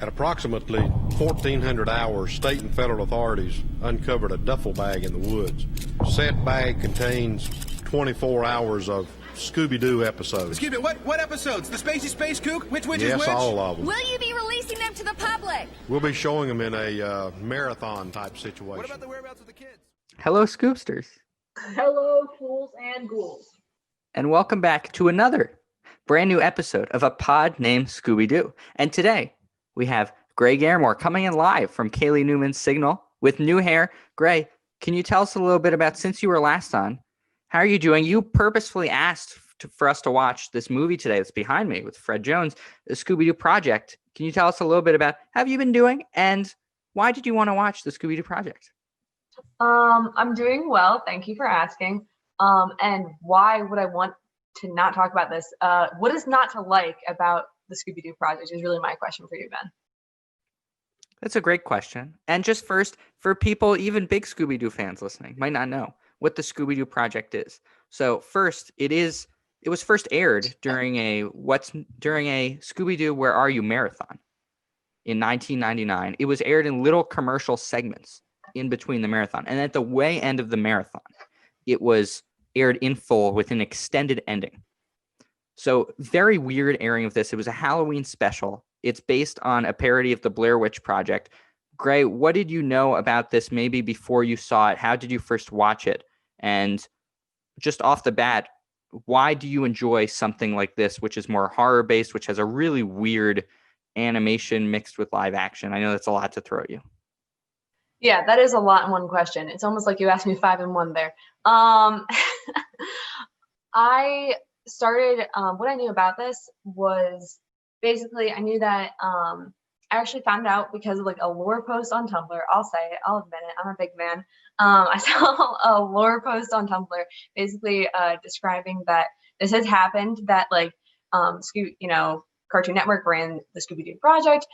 At approximately 1400 hours, state and federal authorities uncovered a duffel bag in the woods. Said bag contains 24 hours of Scooby-Doo episodes. Excuse me, what episodes? The Spacey Space Kook? Which is yes, which? all of them. Will you be releasing them to the public? We'll be showing them in a marathon type situation. What about the whereabouts of the kids? Hello, Scoopsters. Hello, fools and ghouls. And welcome back to another brand new episode of A Pod Named Scooby-Doo. And today we have Grae Garemore coming in live from Kalle Newman's Signal with new hair. Grae, can you tell us a little bit about, since you were last on, how are you doing? You purposefully asked for us to watch this movie today that's behind me with Fred Jones, the Scooby Project. Can you tell us a little bit about how have you been doing and why did you want to watch the Scooby Project? I'm doing well. Thank you for asking. And why would I want to not talk about this? What is not to like about the Scooby Project is really my question for you, Ben. That's a great question. And just first, for people, even big Scooby-Doo fans listening, might not know what the Scooby Project is. So first, it was first aired during a Scooby-Doo Where Are You marathon in 1999. It was aired in little commercial segments in between the marathon. And at the way end of the marathon, it was aired in full with an extended ending. So very weird airing of this. It was a Halloween special. It's based on a parody of the Blair Witch Project. Grae, what did you know about this maybe before you saw it? How did you first watch it? And just off the bat, why do you enjoy something like this, which is more horror-based, which has a really weird animation mixed with live action? I know that's a lot to throw at you. Yeah, that is a lot in one question. It's almost like you asked me 5 in 1 there. I started, what I knew about this was basically I knew that I actually found out because of like a lore post on Tumblr. I'll say it, I'll admit it, I'm a big man. I saw a lore post on Tumblr basically describing that this has happened, that like Cartoon Network ran the Scooby-Doo Project.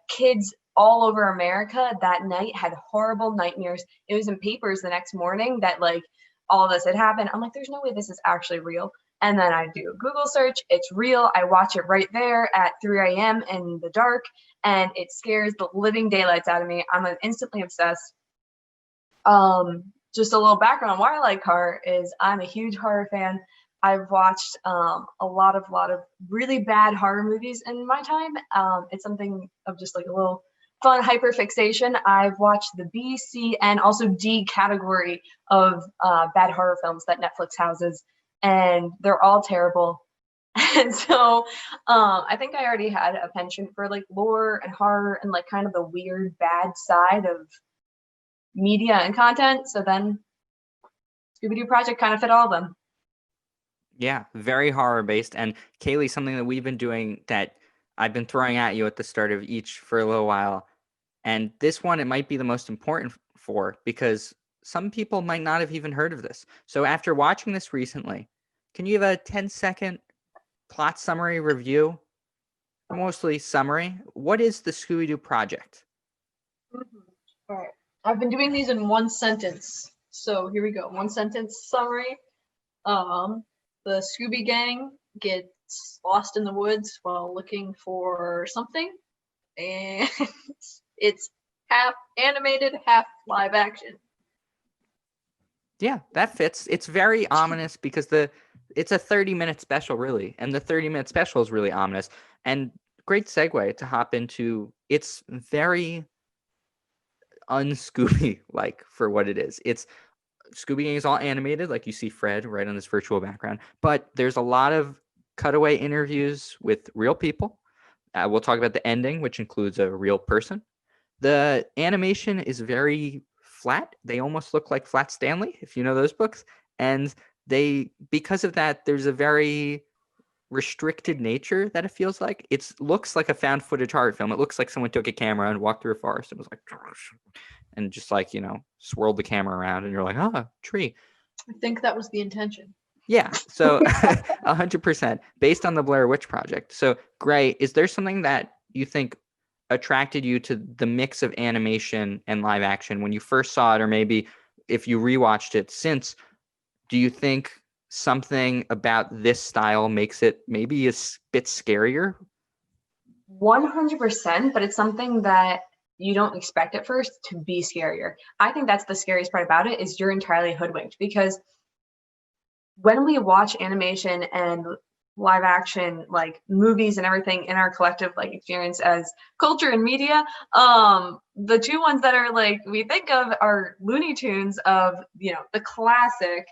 Kids all over America that night had horrible nightmares. It was in papers the next morning that like all this had happened. I'm like, there's no way this is actually real. And then I do a Google search. It's real. I watch it right there at 3 a.m. in the dark, and it scares the living daylights out of me. I'm instantly obsessed. Just a little background on why I like horror is I'm a huge horror fan. I've watched a lot of really bad horror movies in my time. It's something of just like a little fun hyperfixation. I've watched the B, C, and also D category of bad horror films that Netflix houses, and they're all terrible. And so I think I already had a penchant for like lore and horror and like kind of the weird bad side of media and content. So then Scooby-Doo Project kind of fit all of them. Yeah, very horror based. And Kalle, something that we've been doing that I've been throwing at you at the start of each for a little while. And this one, it might be the most important for because some people might not have even heard of this. So after watching this recently, can you give a 10-second plot summary review? Mostly summary. What is the Scooby-Doo Project? Mm-hmm. All right. I've been doing these in one sentence. So here we go. One sentence summary. The Scooby Gang gets lost in the woods while looking for something. And it's half animated, half live action. Yeah, that fits. It's very ominous because it's a 30-minute special, really. And the 30-minute special is really ominous. And great segue to hop into, it's very un-Scooby-like for what it is. It's Scooby Gang is all animated, like you see Fred right on this virtual background. But there's a lot of cutaway interviews with real people. We'll talk about the ending, which includes a real person. The animation is very flat. They almost look like Flat Stanley, if you know those books. And because of that, there's a very restricted nature that it feels like. It looks like a found footage horror film. It looks like someone took a camera and walked through a forest and was like, and just like, swirled the camera around and you're like, tree. I think that was the intention. Yeah. So 100% based on the Blair Witch Project. So Grae, is there something that you think attracted you to the mix of animation and live action when you first saw it, or maybe if you rewatched it since? Do you think something about this style makes it maybe a bit scarier? 100%, but it's something that you don't expect at first to be scarier. I think that's the scariest part about it, is you're entirely hoodwinked, because when we watch animation and live action, like movies and everything in our collective like experience as culture and media, the two ones that are like we think of are Looney Tunes of, you know, the classic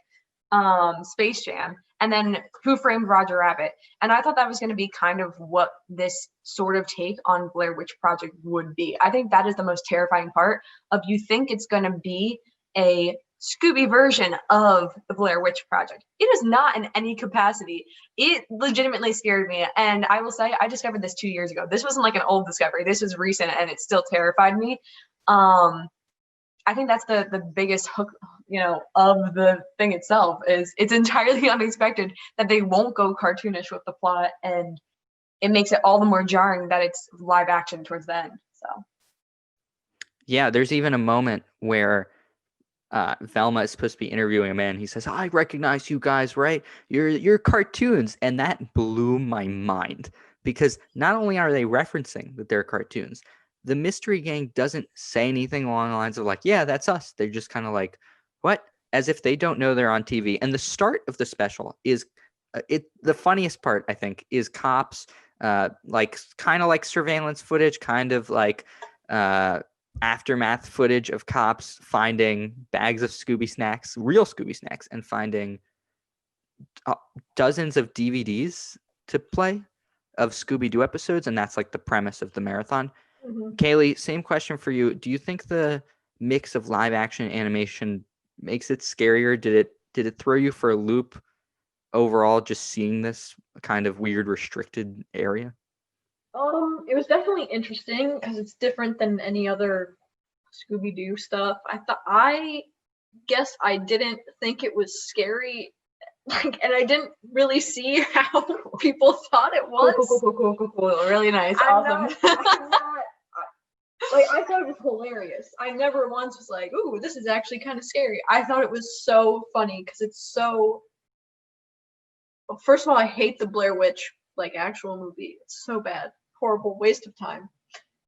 Space Jam, and then Who Framed Roger Rabbit. And I thought that was going to be kind of what this sort of take on Blair Witch Project would be. I think that is the most terrifying part of, you think it's going to be a Scooby version of the Blair Witch Project. It is not in any capacity. It legitimately scared me. And I will say, I discovered this 2 years ago. This wasn't like an old discovery. This was recent, and it still terrified me. I think that's the biggest hook, you know, of the thing itself, is it's entirely unexpected that they won't go cartoonish with the plot, and it makes it all the more jarring that it's live action towards the end. So Yeah, there's even a moment where Velma is supposed to be interviewing a man. He says, "I recognize you guys, right? You're cartoons," and that blew my mind, because not only are they referencing that they're cartoons, the Mystery Gang doesn't say anything along the lines of like, "Yeah, that's us." They're just kind of like, "What?" As if they don't know they're on TV. And the start of the special is the funniest part, I think, is cops like kind of like surveillance footage, kind of like aftermath footage of cops finding bags of Scooby Snacks, real Scooby Snacks, and finding dozens of DVDs to play of Scooby-Doo episodes, and that's like the premise of the marathon. Kalle, same question for you. Do you think the mix of live action and animation makes it scarier? Did it throw you for a loop overall, just seeing this kind of weird restricted area? It was definitely interesting because it's different than any other Scooby-Doo stuff. I guess I didn't think it was scary, like, and I didn't really see how people thought it was. Cool. Really nice. Awesome. I thought it was hilarious. I never once was like, "Ooh, this is actually kind of scary." I thought it was so funny because it's so. First of all, I hate the Blair Witch like actual movie. It's so bad, horrible, waste of time,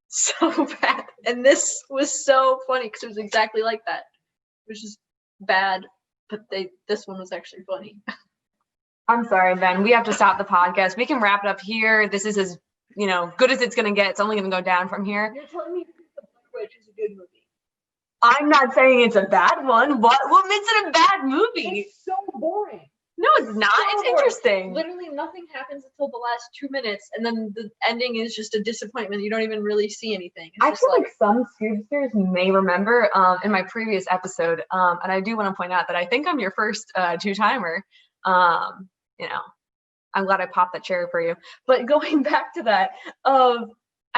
so bad. And this was so funny because it was exactly like that. It was just bad, but this one was actually funny. I'm sorry, Ben. We have to stop the podcast. We can wrap it up here. This is as, you know, good as it's gonna get. It's only gonna go down from here. You're telling me the Blair Witch is a good movie? I'm not saying it's a bad one. What makes it a bad movie? It's so boring. No, it's not. It's interesting. Literally nothing happens until the last 2 minutes, and then the ending is just a disappointment. You don't even really see anything. It's I just feel like some Scoobsters may remember in my previous episode, and I do want to point out that I think I'm your first two-timer. You know, I'm glad I popped that cherry for you. But going back to that, I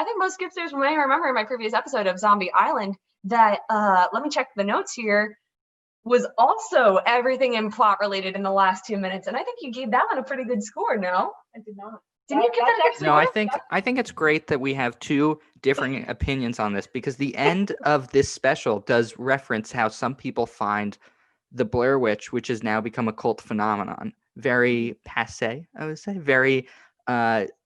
think most Scoobsters may remember in my previous episode of Zombie Island that, let me check the notes here, was also everything in plot related in the last 2 minutes, and I think you gave that one a pretty good score. No, I did not. Didn't you give that a good No, score? I think it's great that we have two differing opinions on this, because the end of this special does reference how some people find the Blair Witch, which has now become a cult phenomenon, very passé, I would say. Very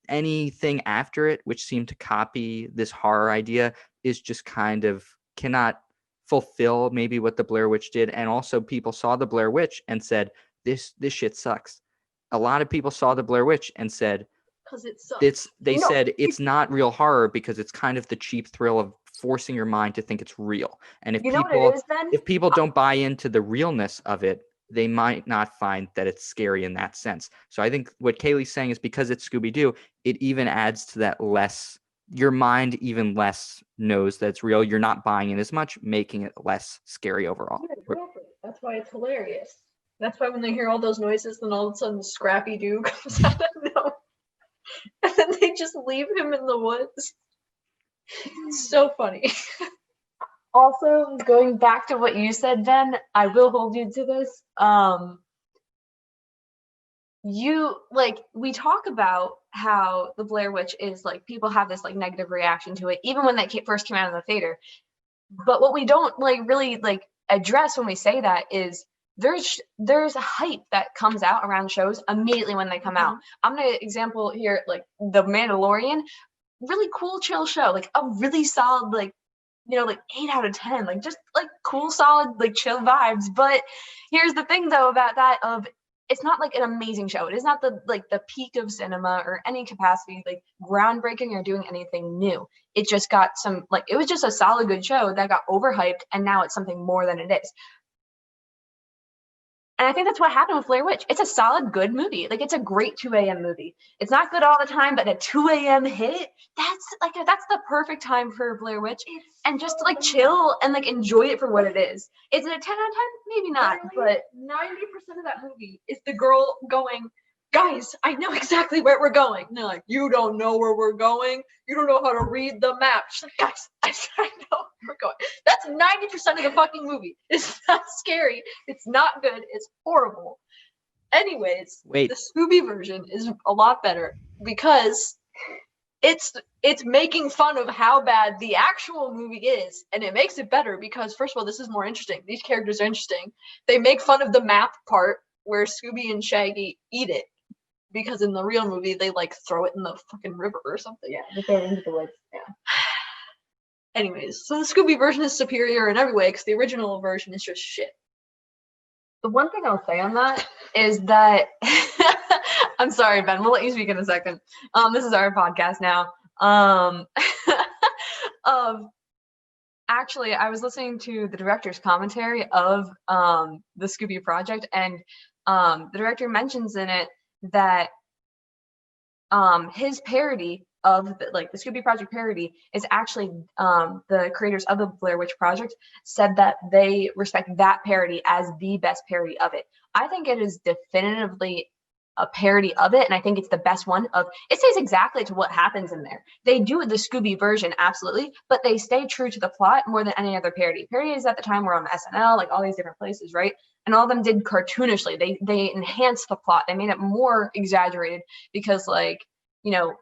anything after it, which seemed to copy this horror idea, is just kind of cannot fulfill maybe what the Blair Witch did. And also people saw the Blair Witch and said, this shit sucks. A lot of people saw the Blair Witch and said, because it sucks. said it's not real horror because it's kind of the cheap thrill of forcing your mind to think it's real. And if You know what it is, then? if people don't buy into the realness of it, they might not find that it's scary in that sense. So I think what Kaylee's saying is, because it's Scooby-Doo, it even adds to that less, your mind even less knows that it's real. You're not buying in as much, making it less scary overall. Yeah, exactly. That's why it's hilarious. That's why when they hear all those noises, then all of a sudden Scrappy Doo comes out of nowhere. And then they just leave him in the woods. It's so funny. Also, going back to what you said, Ben, I will hold you to this. We talk about how the Blair Witch is like, people have this like negative reaction to it, even when that first came out in the theater. But what we don't really address when we say that is there's a hype that comes out around shows immediately when they come out. I'm gonna example here, like The Mandalorian. really cool, chill show, like a really solid, like, you know, like 8 out of 10, like just like cool, solid, like chill vibes. But here's the thing though about that of it's not like an amazing show. It is not the peak of cinema or any capacity, like groundbreaking or doing anything new. It just got some like it was just a solid good show that got overhyped and now it's something more than it is. And I think that's what happened with Blair Witch. It's a solid, good movie. Like it's a great 2 a.m. movie. It's not good all the time, but a 2 a.m. hit, that's the perfect time for Blair Witch. And just to like chill and like enjoy it for what it is. Is it a 10 out of 10? Maybe not, Literally, but 90% of that movie is the girl going, guys, I know exactly where we're going. And they're like, you don't know where we're going. You don't know how to read the map. She's like, guys, I know where we're going. That's 90% of the fucking movie. It's not scary. It's not good. It's horrible. Anyways, Wait. the Scooby version is a lot better because it's making fun of how bad the actual movie is, and it makes it better because first of all, this is more interesting. These characters are interesting. They make fun of the map part where Scooby and Shaggy eat it. Because in the real movie, they like throw it in the fucking river or something. yeah, they throw it into the woods. Yeah. Anyways, so the Scooby version is superior in every way because the original version is just shit. The one thing I'll say on that is that I'm sorry, Ben. We'll let you speak in a second. This is our podcast now. Actually, I was listening to the director's commentary of the Scooby Project, and the director mentions in it that his parody of the Scooby Project parody is actually the creators of the Blair Witch Project said that they respect that parody as the best parody of it. I think it is definitively a parody of it, and I think it's the best one of it. Stays exactly to what happens in there. They do the Scooby version absolutely, but they stay true to the plot more than any other parody. Parodies at the time were on SNL, like all these different places, right? And all of them did cartoonishly. They enhanced the plot. They made it more exaggerated because, like, you know,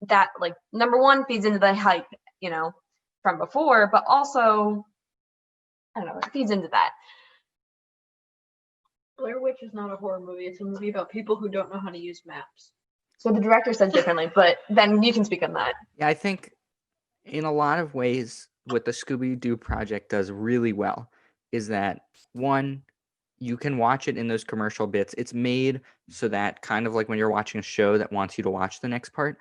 that like number one feeds into the hype, you know, from before, but also I don't know, it feeds into that. Blair Witch is not a horror movie. It's a movie about people who don't know how to use maps. So the director says differently, but then you can speak on that. Yeah, I think in a lot of ways, what the Scooby-Doo project does really well is that, one, you can watch it in those commercial bits. It's made so that kind of like when you're watching a show that wants you to watch the next part,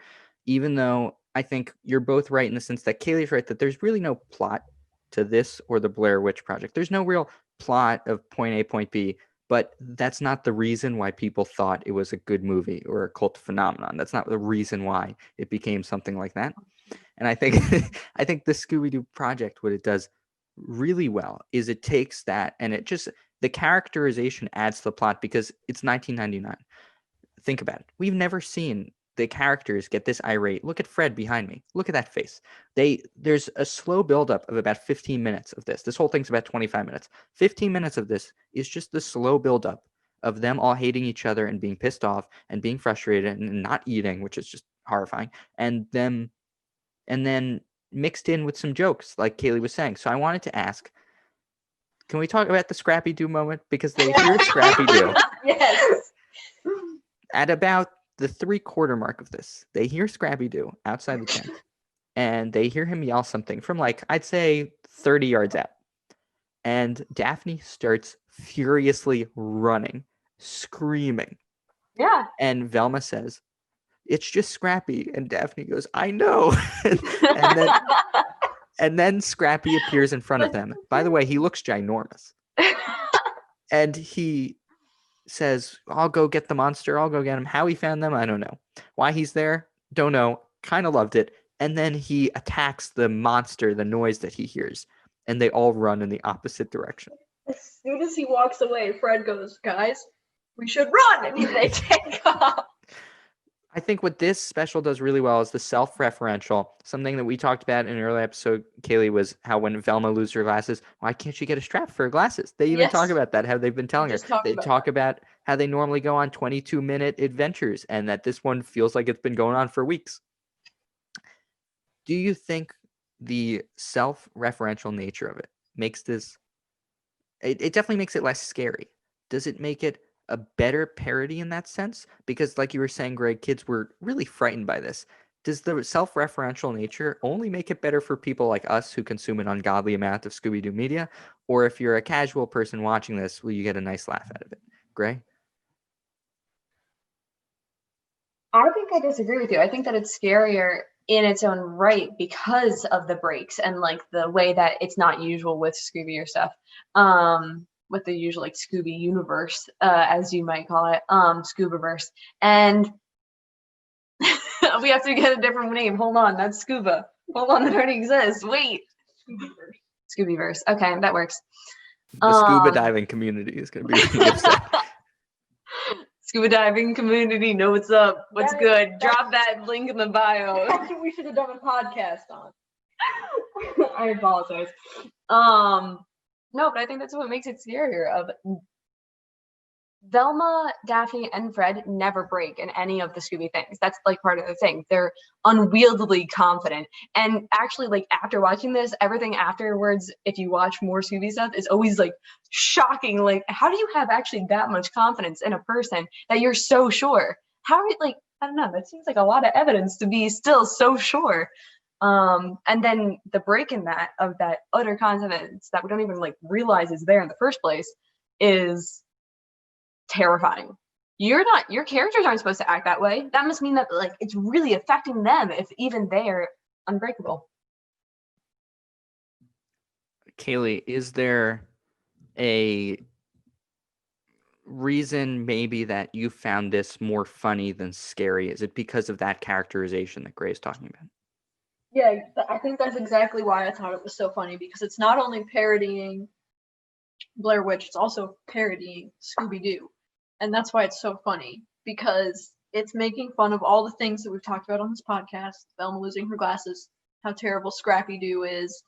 even though I think you're both right in the sense that Kaylee's right that there's really no plot to this or the Blair Witch Project. There's no real plot of point A, point B, but that's not the reason why people thought it was a good movie or a cult phenomenon. That's not the reason why it became something like that. And I think I think the Scooby-Doo project, what it does really well is it takes that and it just the characterization adds to the plot because it's 1999. Think about it. We've never seen the characters get this irate. Look at Fred behind me. Look at that face. There's a slow buildup of about 15 minutes of this. This whole thing's about 25 minutes. 15 minutes of this is just the slow buildup of them all hating each other and being pissed off and being frustrated and not eating, which is just horrifying. And then mixed in with some jokes, like Kaylee was saying. So I wanted to ask, can we talk about the Scrappy-Doo moment? Because they hear Scrappy-Doo. Yes. At about the 3/4 mark of this, they hear Scrappy-Doo outside the tent. And they hear him yell something from like, I'd say 30 yards out. And Daphne starts furiously running, screaming. Yeah. And Velma says, "It's just Scrappy." And Daphne goes, "I know." And then Scrappy appears in front of them. By the way, he looks ginormous. And he says, "I'll go get the monster. I'll go get him." How he found them, I don't know. Why he's there, don't know. Kind of loved it. And then he attacks the monster, the noise that he hears. And they all run in the opposite direction. As soon as he walks away, Fred goes, "Guys, we should run!" And they take off. I think what this special does really well is the self-referential. Something that we talked about in an earlier episode, Kaylee, was how when Velma loses her glasses, why can't she get a strap for her glasses? They even talk about that, how they've been telling her. They talk about how they normally go on 22-minute adventures and that this one feels like it's been going on for weeks. Do you think the self-referential nature of it makes this... It definitely makes it less scary. Does it make it a better parody in that sense? Because like you were saying, Greg, kids were really frightened by this. does the self-referential nature only make it better for people like us who consume an ungodly amount of Scooby-Doo media? Or if you're a casual person watching this, will you get a nice laugh out of it? Grae? I think I disagree with you. I think that it's scarier in its own right because of the breaks and like the way that it's not usual with Scooby or stuff. With the usual like Scooby universe, as you might call it, Scoobiverse. And we have to get a different name. Hold on, that's Scuba. Hold on, that already exists. Wait. Scoobyverse. Okay, that works. The scuba diving community is going to be really upset. Scuba diving community, know what's up. What's good? Drop that link in the bio. That's what we should have done a podcast on. I apologize. No, but I think that's what makes it scarier. Of Velma, Daphne, and Fred never break in any of the Scooby things. That's like part of the thing. They're unwieldily confident. And actually, like after watching this, everything afterwards, if you watch more Scooby stuff, is always like shocking. Like, how do you have actually that much confidence in a person that you're so sure? How are you like, I don't know, that seems like a lot of evidence to be still so sure. And then the break in that of that utter confidence that we don't even like realize is there in the first place is terrifying. Your characters aren't supposed to act that way. That must mean that like it's really affecting them if even they're unbreakable. Kalle, is there a reason maybe that you found this more funny than scary? Is it because of that characterization that Grae's talking about? Yeah, I think that's exactly why I thought it was so funny, because it's not only parodying Blair Witch, it's also parodying Scooby-Doo. And that's why it's so funny, because it's making fun of all the things that we've talked about on this podcast. Velma losing her glasses, how terrible Scrappy-Doo is,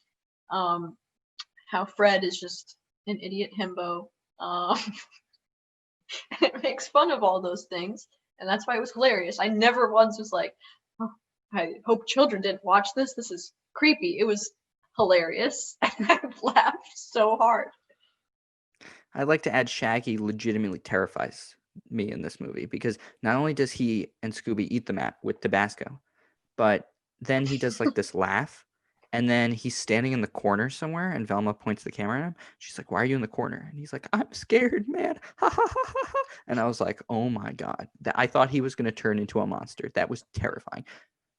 how Fred is just an idiot himbo. It makes fun of all those things, and that's why it was hilarious. I never once was like, oh, I hope children didn't watch this. This is creepy. It was hilarious, and I laughed so hard. I'd like to add Shaggy legitimately terrifies me in this movie, because not only does he and Scooby eat the mat with Tabasco, but then he does like this laugh, and then he's standing in the corner somewhere, and Velma points the camera at him. She's like, "Why are you in the corner?" And he's like, "I'm scared, man." And I was like, "Oh my god!" I thought he was going to turn into a monster. That was terrifying.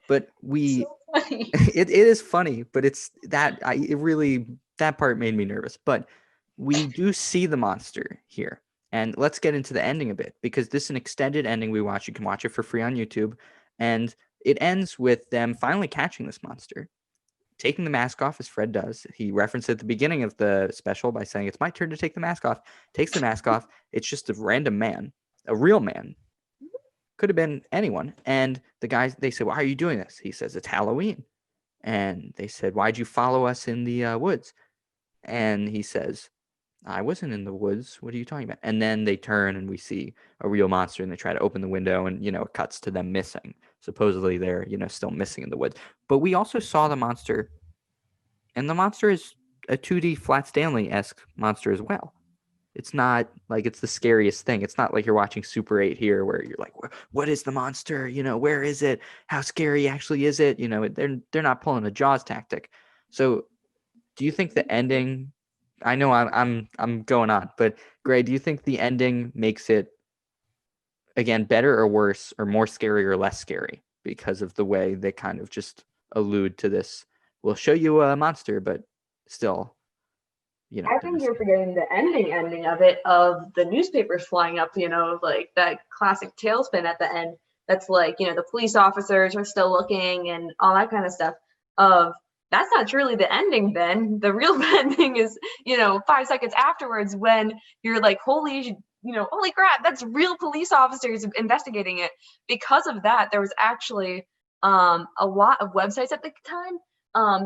But So funny. it is funny, but it's that that part made me nervous. But we do see the monster here. And let's get into the ending a bit, because this is an extended ending we watch. You can watch it for free on YouTube. And it ends with them finally catching this monster, taking the mask off, as Fred does. He referenced at the beginning of the special by saying, "It's my turn to take the mask off." Takes the mask off. It's just a random man, a real man. Could have been anyone. And the guys, they say, "Why are you doing this?" He says, "It's Halloween." And they said, "Why'd you follow us in the woods?" And he says, "I wasn't in the woods. What are you talking about?" And then they turn and we see a real monster, and they try to open the window, and, it cuts to them missing. Supposedly they're, still missing in the woods. But we also saw the monster, and the monster is a 2D Flat Stanley-esque monster as well. It's not like it's the scariest thing. It's not like you're watching Super 8 here where you're like, what is the monster? Where is it? How scary actually is it? They're not pulling a Jaws tactic. So do you think the ending, I know I'm going on, but Grae, do you think the ending makes it, again, better or worse, or more scary or less scary because of the way they kind of just allude to this? We'll show you a monster, but still, I think you're forgetting the ending of it, of the newspapers flying up, like that classic tailspin at the end. That's like, the police officers are still looking and all that kind of stuff. That's not truly the ending then. The real ending is, 5 seconds afterwards, when you're like, holy crap, that's real police officers investigating it. Because of that, there was actually a lot of websites at the time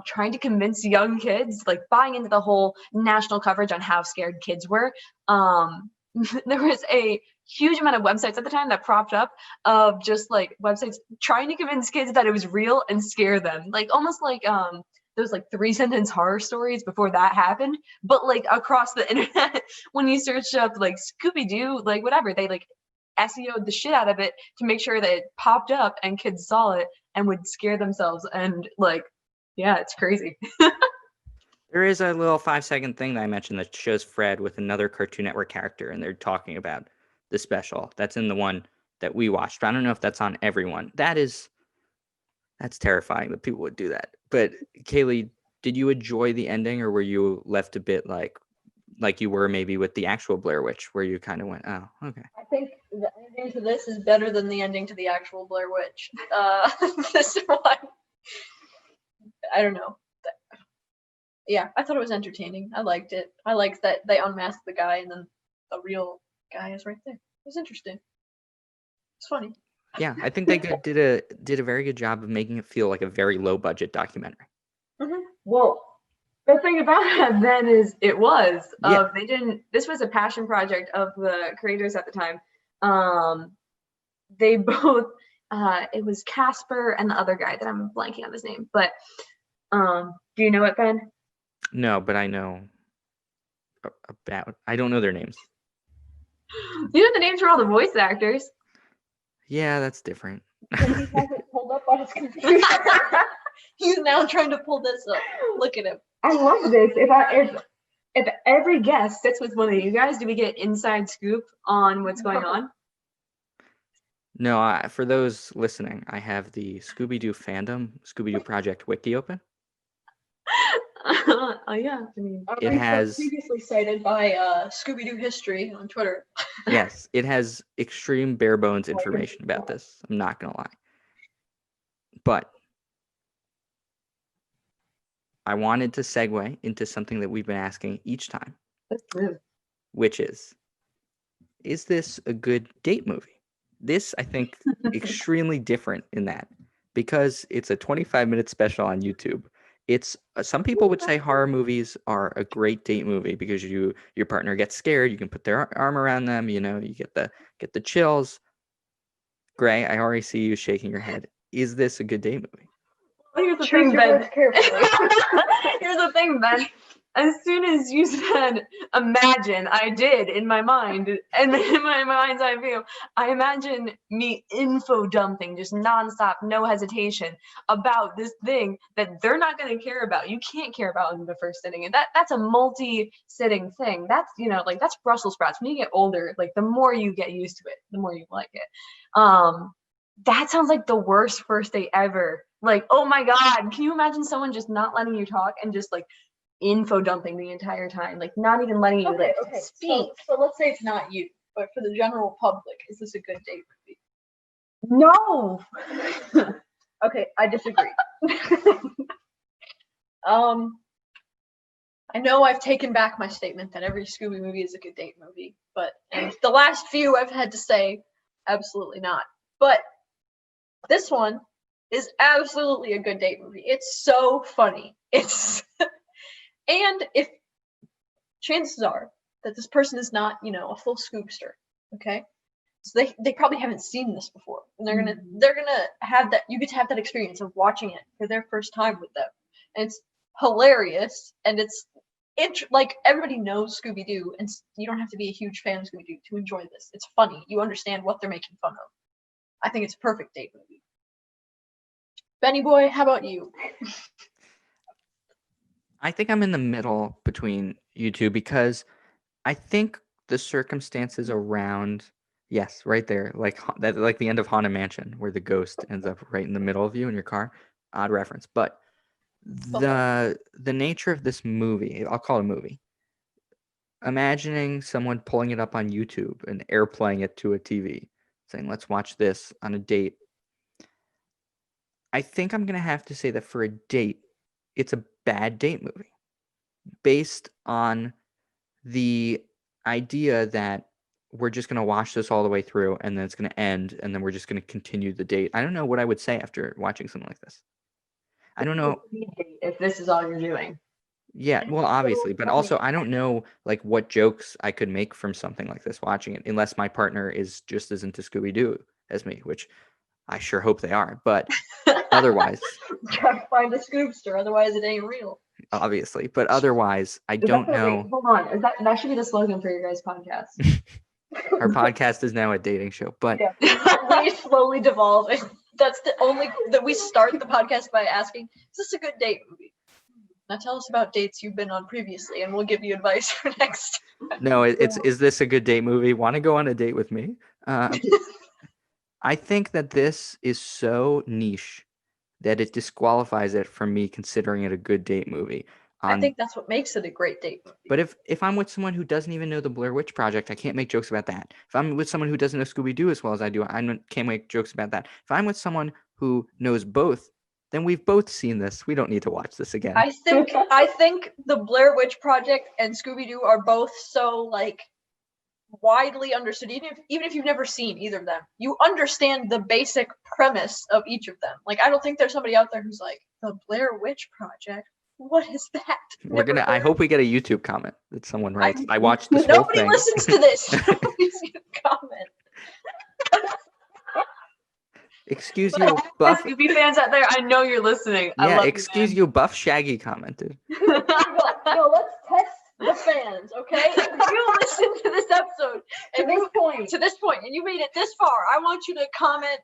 trying to convince young kids, like buying into the whole national coverage on how scared kids were. There was a huge amount of websites at the time that propped up of just like websites trying to convince kids that it was real and scare them, like almost like those like 3-sentence horror stories before that happened, but like across the internet. When you search up like Scooby-Doo, like whatever, they like SEO'd the shit out of it to make sure that it popped up and kids saw it and would scare themselves. And like, yeah, it's crazy. There is a little 5-second thing that I mentioned that shows Fred with another Cartoon Network character, and they're talking about the special. That's in the one that we watched. But I don't know if that's on everyone. That's terrifying that people would do that. But Kaylee, did you enjoy the ending, or were you left a bit like you were maybe with the actual Blair Witch, where you kind of went, oh, okay. I think the ending to this is better than the ending to the actual Blair Witch. This one, I don't know. Yeah, I thought it was entertaining. I liked it. I liked that they unmasked the guy and then the real guy is right there. It was interesting. It's funny. Yeah, I think they did a very good job of making it feel like a very low budget documentary. Mm-hmm. Well, the thing about that then is Yeah. This was a passion project of the creators at the time. They both, it was Casper and the other guy that I'm blanking on his name, but do you know it, Ben? No, but I know I don't know their names. You know the names for all the voice actors. Yeah, that's different. He has it pulled up on his computer. He's now trying to pull this up. Look at him. I love this. If every guest sits with one of you guys, do we get inside scoop on what's going on? No, for those listening, I have the Scooby-Doo fandom, Scooby-Doo Project wiki open. Oh yeah, I mean, It has- previously cited by Scooby-Doo History on Twitter. Yes, it has extreme bare bones information about this. I'm not going to lie. But I wanted to segue into something that we've been asking each time, that's true. which is this a good date movie? This, I think, extremely different in that, because it's a 25-minute special on YouTube. It's some people would say horror movies are a great date movie because your partner gets scared, you can put their arm around them, you get the chills. Grae, I already see you shaking your head. Is this a good date movie? Here's the Choose thing, your Ben. words carefully. Here's the thing, Ben. As soon as you said imagine, I did in my mind, and in my mind's eye view, I imagine me info dumping just nonstop, no hesitation about this thing that they're not going to care about. You can't care about in the first sitting, and that's a multi-sitting thing. That's that's Brussels sprouts. When you get older, like the more you get used to it, the more you like it. That sounds like the worst first date ever. Like, oh my God, can you imagine someone just not letting you talk and just like info dumping the entire time, like not even letting you Okay. speak? So let's say it's not you, but for the general public, is this a good date movie? No. Okay, I disagree. I know I've taken back my statement that every Scooby movie is a good date movie, but and the last few I've had to say absolutely not. But this one is absolutely a good date movie. It's so funny. And if chances are that this person is not, a full Scoopster, okay? So they probably haven't seen this before, and they're gonna have that. You get to have that experience of watching it for their first time with them, and it's hilarious. And it's like everybody knows Scooby-Doo, and you don't have to be a huge fan of Scooby-Doo to enjoy this. It's funny. You understand what they're making fun of. I think it's a perfect date movie. Benny boy, how about you? I think I'm in the middle between you two because I think the circumstances around, yes, right there, like that, like the end of Haunted Mansion, where the ghost ends up right in the middle of you in your car. Odd reference, but the nature of this movie, I'll call it a movie. Imagining someone pulling it up on YouTube and airplaying it to a TV, saying, "Let's watch this on a date." I think I'm gonna have to say that for a date, it's a bad date movie based on the idea that we're just going to watch this all the way through and then it's going to end and then we're just going to continue the date. I don't know what I would say after watching something like this. I don't know if this is all you're doing. Yeah, well, obviously, but also I don't know like what jokes I could make from something like this watching it, unless my partner is just as into Scooby-Doo as me, which I sure hope they are. But otherwise, Gotta find a Scoopster, otherwise it ain't real. obviously, but otherwise, I don't know. Hold on, that should be the slogan for your guys' podcast. Our podcast is now a dating show, but Yeah, we slowly devolve. That's the only that we start the podcast by asking, "Is this a good date movie?" Now tell us about dates you've been on previously, and we'll give you advice for next. no, it's is this a good date movie? Want to go on a date with me? I think that this is so niche that it disqualifies it from me considering it a good date movie. I think that's what makes it a great date movie. But if I'm with someone who doesn't even know the Blair Witch Project, I can't make jokes about that. If I'm with someone who doesn't know Scooby-Doo as well as I do, can't make jokes about that. If I'm with someone who knows both, then we've both seen this. We don't need to watch this again. I think the Blair Witch Project and Scooby-Doo are both so like widely understood. Even if you've never seen either of them, you understand the basic premise of each of them. Like I don't think there's somebody out there who's like, the Blair Witch Project. What is that? I hope we get a YouTube comment that someone writes. I watched this whole Nobody thing. listens to this. Nobody's gonna comment. Excuse you, Buff. Scooby fans out there, I know you're listening. I Yeah, love excuse you, Buff Shaggy commented. No, let's test the fans, okay? If you listen to this episode to this point, and you made it this far, I want you to comment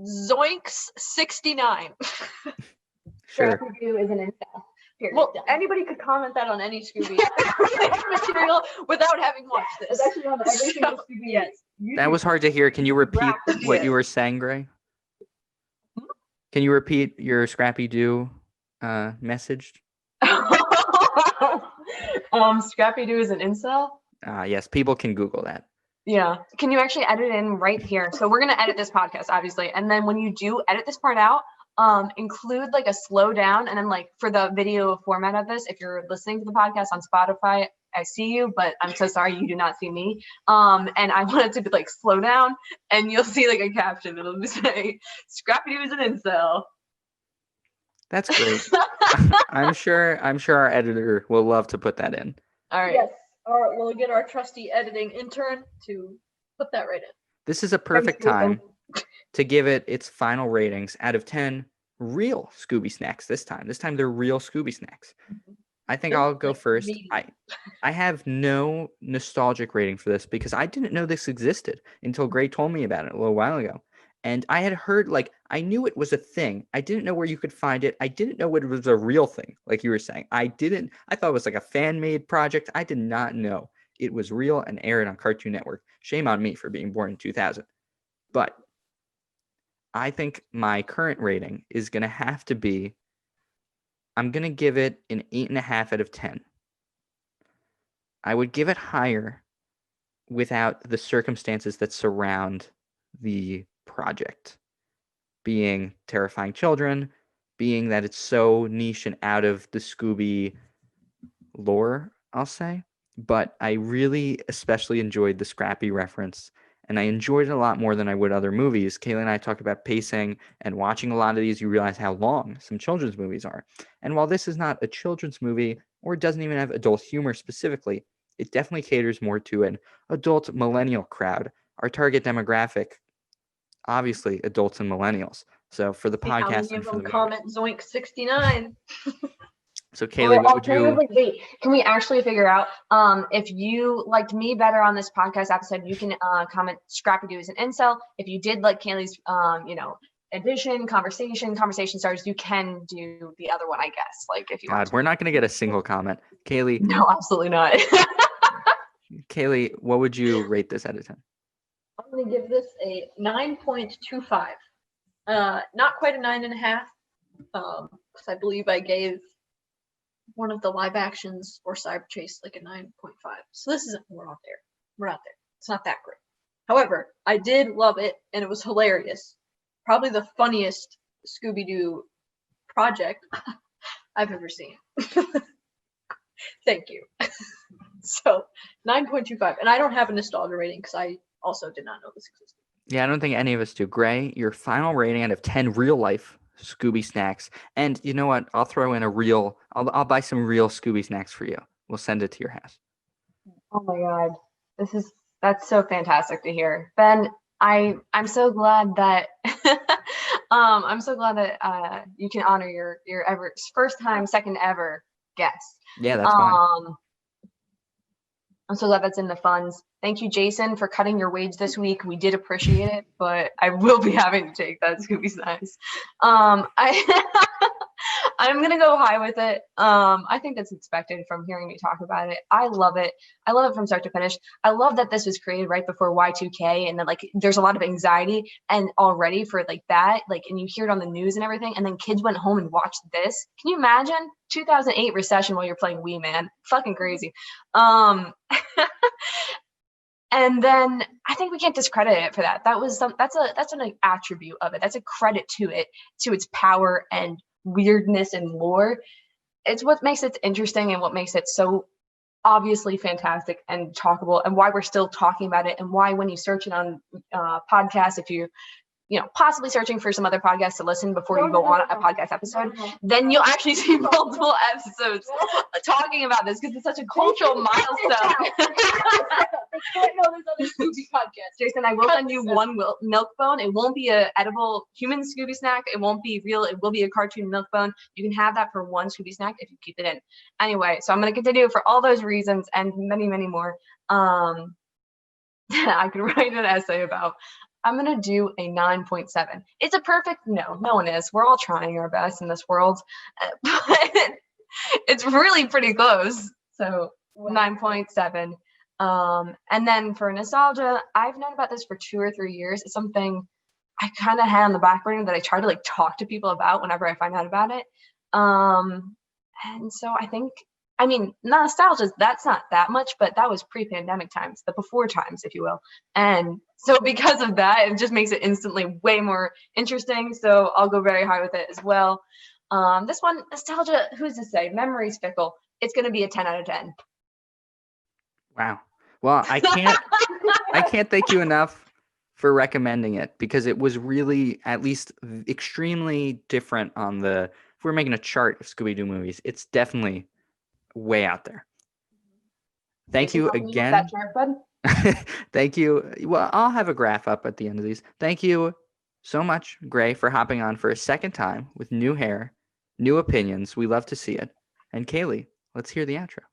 Zoinks 69. Sure. Scooby-Doo is an incel. Period. Well, anybody could comment that on any Scooby material without having watched this. It's actually on every single Scooby. Yes. That was hard to hear. Can you repeat what you were saying, Grae? Can you repeat your Scrappy Doo message? Scrappy Doo is an incel. Yes, people can Google that. Yeah. Can you actually edit in right here? So we're gonna edit this podcast, obviously, and then when you do edit this part out, include like a slow down, and then like for the video format of this, if you're listening to the podcast on Spotify, I see you, but I'm so sorry you do not see me. And I want it to be like slow down, and you'll see like a caption that'll say, "Scrappy Doo is an incel." That's great. I'm sure our editor will love to put that in. All right. Yes. We'll get our trusty editing intern to put that right in. This is a perfect time to give it its final ratings out of 10 real Scooby Snacks this time. This time they're real Scooby Snacks. I think I'll go first. I have no nostalgic rating for this because I didn't know this existed until Grae told me about it a little while ago. And I had heard, like, I knew it was a thing. I didn't know where you could find it. I didn't know it was a real thing, like you were saying. I thought it was like a fan-made project. I did not know it was real and aired on Cartoon Network. Shame on me for being born in 2000. But I think my current rating is going to have to be, I'm going to give it an 8.5 out of 10. I would give it higher without the circumstances that surround the project, being terrifying children, being that it's so niche and out of the Scooby lore, I'll say. But I really especially enjoyed the Scrappy reference, and I enjoyed it a lot more than I would other movies. Kayla and I talked about pacing, and watching a lot of these, you realize how long some children's movies are. And while this is not a children's movie, or it doesn't even have adult humor specifically, it definitely caters more to an adult millennial crowd. Our target demographic, obviously adults and millennials. So for the podcast, and for the comment Zoink 69. So Kaylee, what would you? Wait, can we actually figure out if you liked me better on this podcast episode? You can comment Scrappy Doo is an incel. If you did like Kaylee's, addition, conversation starters, you can do the other one, I guess. Like if you. God, we're not going to get a single comment, Kaylee. No, absolutely not. Kaylee, what would you rate this out of 10? I'm going to give this a 9.25. Not quite a 9.5. Because I believe I gave one of the live actions or Cyber Chase like a 9.5. So this isn't, we're not there. It's not that great. However, I did love it and it was hilarious. Probably the funniest Scooby-Doo project I've ever seen. Thank you. So 9.25. And I don't have a nostalgia rating because I also did not know this existed. Yeah, I don't think any of us do. Grae, your final rating out of 10 real life Scooby Snacks. And you know what? I'll throw in I'll buy some real Scooby Snacks for you. We'll send it to your house. Oh my God. That's so fantastic to hear. Ben, I'm so glad that you can honor your first time, second ever guest. Yeah, that's fine. I'm so glad that's in the funds. Thank you, Jason, for cutting your wage this week. We did appreciate it, but I will be having to take that Scooby Snacks. I'm gonna go high with it. I think that's expected from hearing me talk about it. I love it. I love it from start to finish. I love that this was created right before Y2K, and then like there's a lot of anxiety and already for like that, like, and you hear it on the news and everything, and then kids went home and watched this. Can you imagine 2008 recession while you're playing Wii, man? Fucking crazy. And then I think we can't discredit it for that. That's an attribute of it. That's a credit to it, to its power and weirdness and lore. It's what makes it interesting and what makes it so obviously fantastic and talkable, and why we're still talking about it, and why when you search it on podcasts, if you possibly searching for some other podcasts to listen before you go on a podcast episode, then you'll actually see multiple episodes talking about this, because it's such a cultural milestone. I know there's other Scooby podcasts. Jason, I will send you one milk bone. It won't be a edible human Scooby snack. It won't be real. It will be a cartoon milk bone. You can have that for one Scooby snack if you keep it in. Anyway, so I'm going to continue for all those reasons and many, many more. I could write an essay about. I'm going to do a 9.7. It's a perfect no. No one is. We're all trying our best in this world. But it's really pretty close. So 9.7. And then for nostalgia, I've known about this for 2 or 3 years. It's something I kind of had on the back burner that I try to like talk to people about whenever I find out about it. And so I mean, nostalgia, that's not that much, but that was pre-pandemic times, the before times, if you will. And so because of that, it just makes it instantly way more interesting. So I'll go very high with it as well. This one, nostalgia, who's to say? Memory's fickle. It's going to be a 10 out of 10. Wow. Well, I can't thank you enough for recommending it, because it was really at least extremely different on if we're making a chart of Scooby-Doo movies, it's definitely way out there. Thank you again. That chart, bud? Thank you. Well, I'll have a graph up at the end of these. Thank you so much, Grae, for hopping on for a second time with new hair, new opinions. We love to see it. And Kalle, let's hear the outro.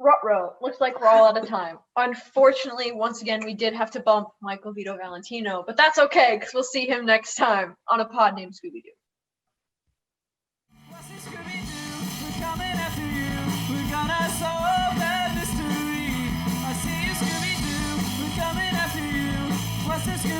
Ruh-roh. Looks like we're all out of time. Unfortunately, once again, we did have to bump Michael Vito Valentino, but that's okay, because we'll see him next time on A Pod Named Scooby-Doo. What's this Scooby-Doo? We're coming after you. We're gonna solve that mystery. I see you, Scooby-Doo. We're coming after you. What's this Scooby-Doo?